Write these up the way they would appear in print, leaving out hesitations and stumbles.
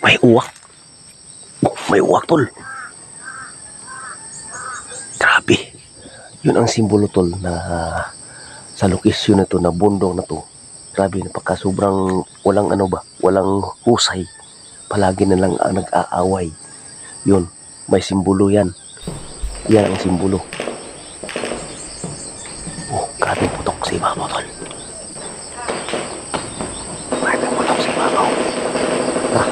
May uwak. May uwak, tol. Grabe. Yun ang simbolo, tol, na sa lokasyon na to, na bundok na to. Grabe, napaka sobrang walang ano ba, walang husay. Palagi na lang nag-aaway. Yun, may simbolo yan. Yan ang simbolo. Oh, grabe putok sa ibabaw, tol. Grabe putok sa ibabaw. Ah.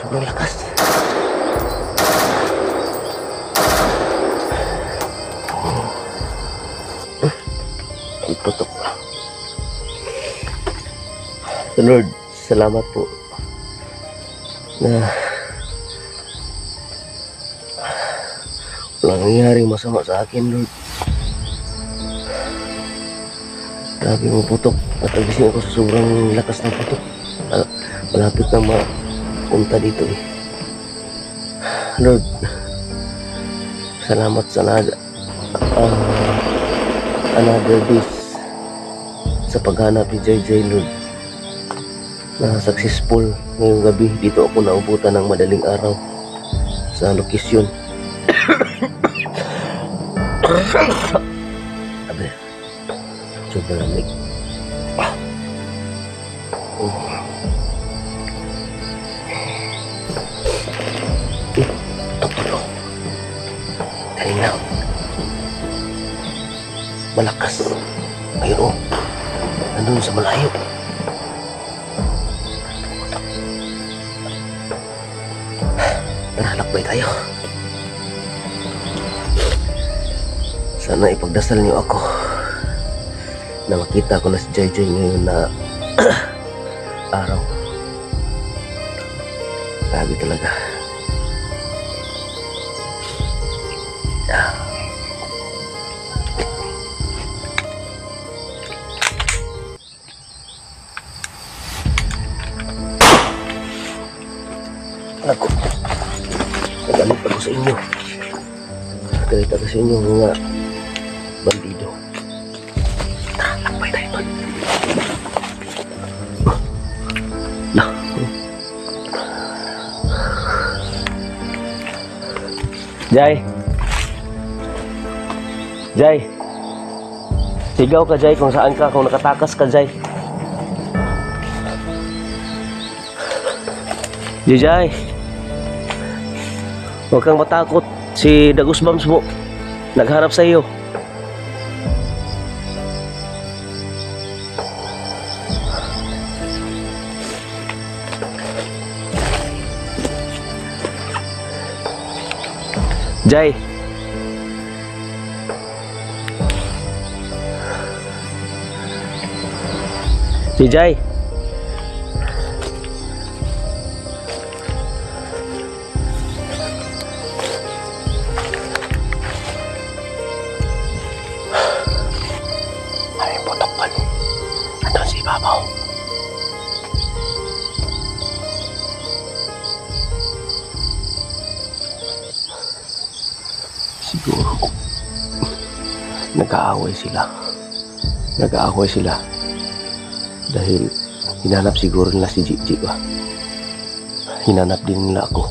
Sobrang lakas. Putok. Lord, salamat po na walang nangyaring masama sa akin, Lord. Grabe mo putok. At nagising ako sa sobrang lakas ng putok. Malapit na mapunta dito eh. Lord, salamat sa another days sa paghanap ni JJ, Lord, na successful ngayong gabi. Dito ako naubutan ng madaling araw sa lokasyon. Sabi, sobrang lamig. Tutulo. Kanina malakas. Ayun, nandun sa malayo. Nalakbay tayo. Sana ipagdasal niyo ako na makita ko na si JJ ngayon na araw. Grabe talaga. Ako, nagalit ako sa inyo. Nagalit ako sa inyo mga bandido. Lakbay tayo doon. Nah. Jai. Jai. Sigaw ka, Jai, kung saan ka, kung nakatakas ka, Jai. Jai. Huwag kang matakot. Si Dagus Bams mo nagharap sa iyo. Jai. Si Jai. Ibabaw. Siguro nag-aaway sila dahil hinanap siguro nila si Gigi ba. Hinanap din nila ako.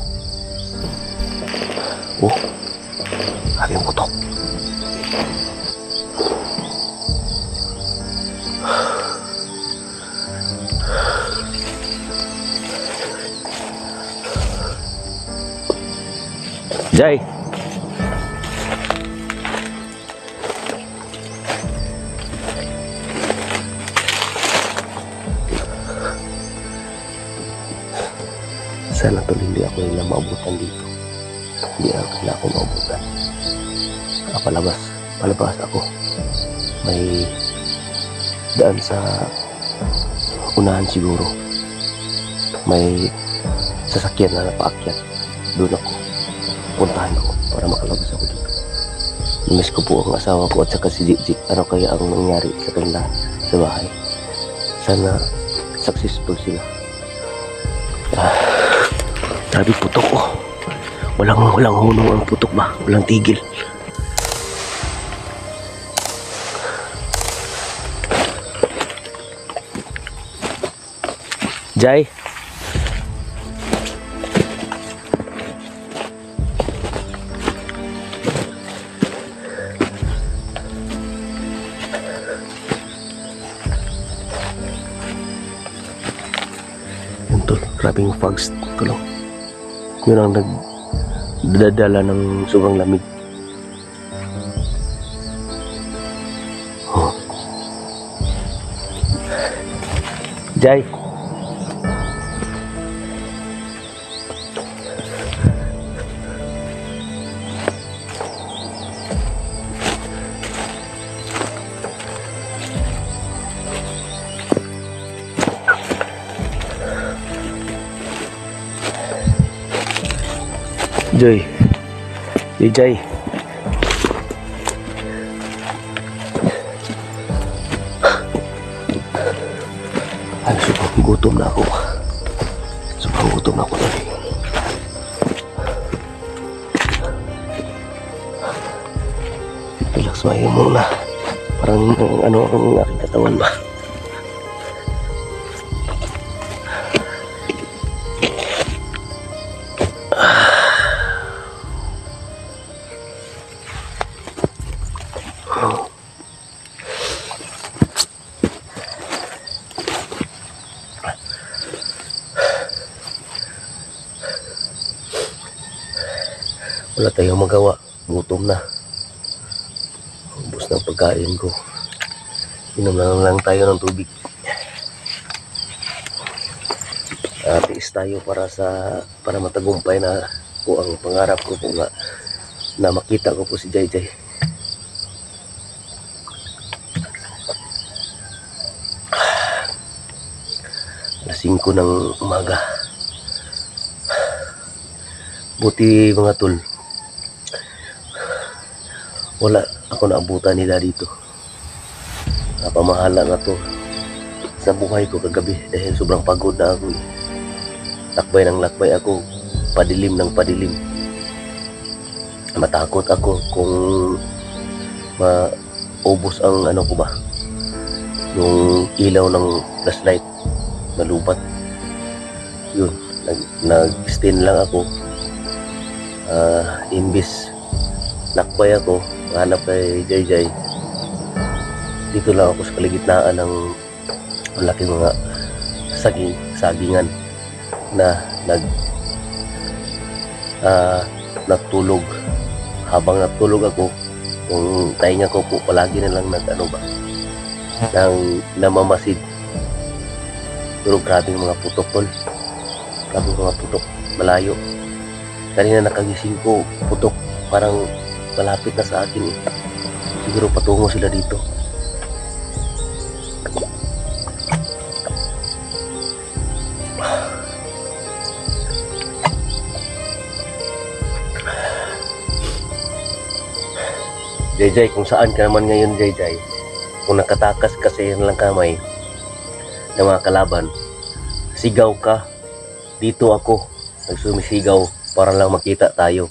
Oh, aking putok. Jai. Sana tol hindi ako nila maabutan dito. Hindi nila ako maabutan. Palabas ako. May daan sa unahan siguro. May sasakyan na napaakyat. Doon ako. Puntahan ko para makalabas ako dito. Namiss ko po ang asawa ko at saka si Jik. Ano kaya ang nangyari sa kanila sa bahay? Sana successful sila. Sabi putok ko. Walang hunong ang putok ba? Walang tigil. Jai. Yun tol, grabing fogs tulong. Yun ang nagdadala ng sobrang lamig. Oh. Jai. Joy. Jai. Ay, sobrang gutom na ako. Tadi. Relax mayo muna. Parang ano ang aking katawan ba? Wala tayong magawa. Gutom na. Ubus ng pagkain ko. Inom lang tayo ng tubig. Tiis tayo para matagumpay na po ang pangarap ko po na makita ko po si Jai. Alas 5 ng umaga. Buti mga tol, wala ako naabutan nila dito. Napamahala na to sa buhay ko kagabi dahil sobrang pagod na ako. Lakbay ng lakbay ako, padilim ng padilim. Matakot ako kung maubos ang ano ko ba, yung ilaw ng flashlight malubat. Yun, nag-stand lang ako. Imbis lakbay ako, hanap kay Jai. Dito lang ako sa kaligitnaan ng malaking mga sagingan na nagtulog. Habang natulog ako, yung tainga ko po palagi na lang namamasid. Pero grabing mga putok tol. Grabing mga putok, malayo. Kanina nakagising ko, putok, parang malapit na sa akin eh. Siguro patungo sila dito. Jai, kung saan ka naman ngayon Jai. Kung nakatakas kasi yan lang kamay ng mga kalaban, sigaw ka. Dito ako nagsumisigaw para lang makita tayo.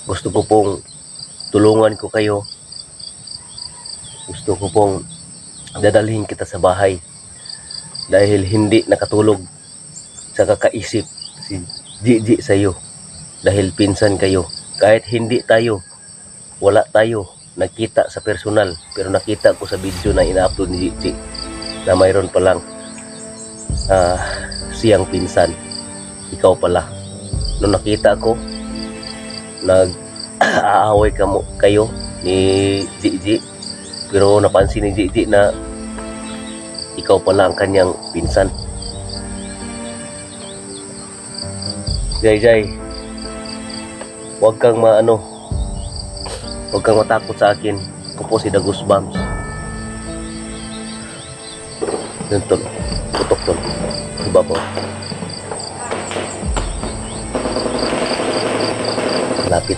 Gusto ko pong tulungan ko kayo. Gusto ko pong dadalhin kita sa bahay dahil hindi nakatulog sa kakaisip si Gigi sa'yo dahil pinsan kayo. Kahit hindi tayo, wala tayo nakita sa personal, pero nakita ko sa video na ina-upload ni Gigi na mayroon palang siyang pinsan. Ikaw pala. Nung nakita ko, nag-aaway kayo ni Gigi, pero napansin ni Gigi na ikaw pala ang kanyang pinsan. Jay, huwag kang huwag kang matakot sa akin. Ako po si The Goosebumps. Yun tol, putok tol, diba po? Palapit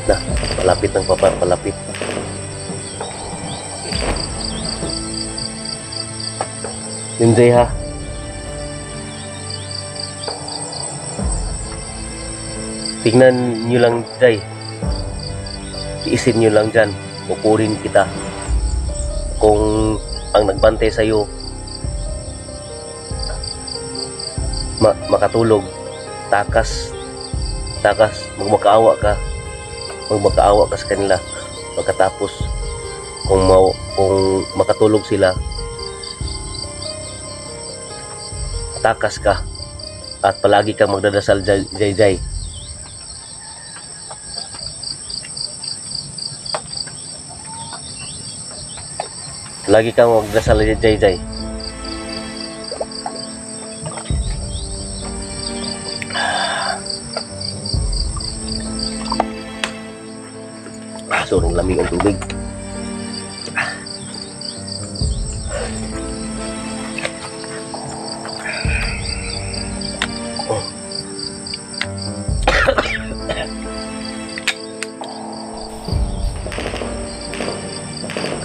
ng palapit. Yun Jay ha. Tingnan nyo lang Jay. Iisin nyo lang dyan. Pupurin kita. Kung ang nagbantay sa'yo makatulog, takas, magmakaawa ka sa kanila. Pagkatapos kung makatulog sila, takas ka at palagi kang magdadasal Jay. Lagi kang magdasal Jay. Sobrang lamig ang tubig.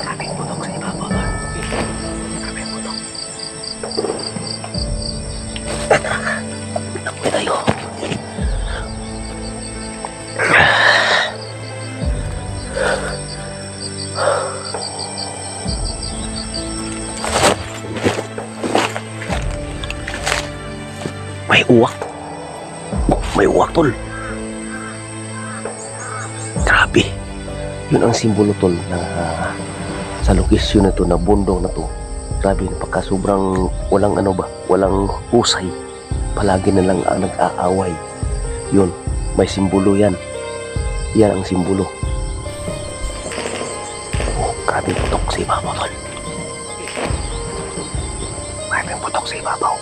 Maraming putok sa ibabaw. Maraming putok. Tapoy tayo. May uwak tol. Grabe. Yun ang simbolo tol na sa lokasyon na to, na bundong na to. Grabe, napaka sobrang walang husay. Palagi na lang nag-aaway. Yun, may simbolo yan. Yan ang simbolo. Oh, grabe putok sa ibabaw tol. Grabe putok sa ibabaw.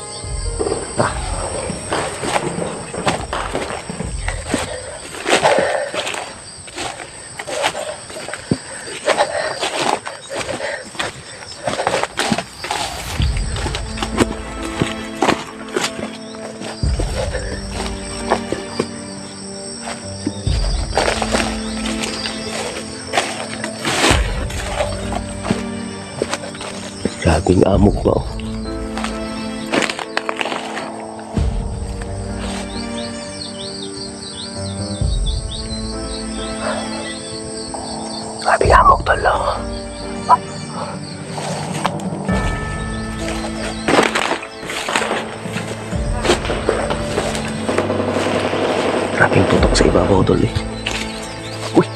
Grabing amok ba oh. Grabing amok tol oh. Grabing putok sa ibabaw tol eh. Uy.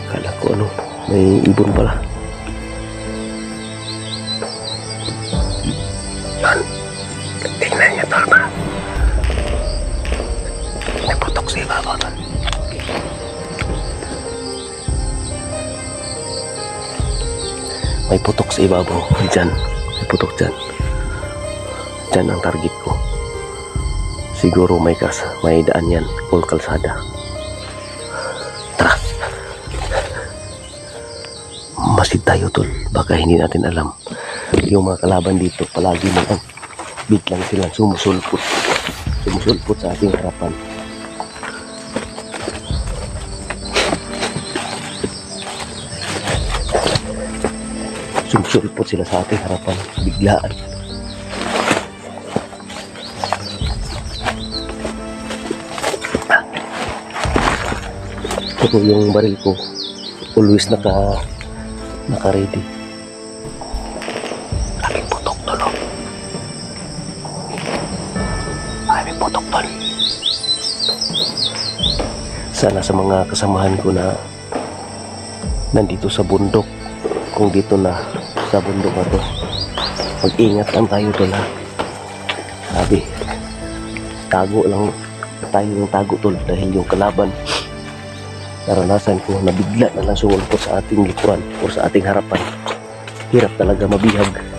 Kala ko may ibon pala. Yan. Tingnan niya tol ba? May putok sa ibabaw tol. May putok sa ibabaw. Diyan. May putok dyan. Dyan ang target ko. Siguro may daan yan. O kalsada. Tara. Masid tayo tol. Baka hindi natin alam. Yung mga kalaban dito palagi mo lang biglang silang sumusulpot sa ating harapan. Sumusulpot sila sa ating harapan biglaan. Ito yung baril ko, always naka-ready. Aming putok tol. Aming putok tol. Sana sa mga kasamahan ko na nandito sa bundok, kung dito na sa bundok na to. Mag-ingat lang tayo tol ha. Sabi, tago lang tayo ng tago tol dahil yung kalaban naranasan ko na bigla na lang sumulpot sa ating likuran o sa ating harapan. Hirap talaga mabihag.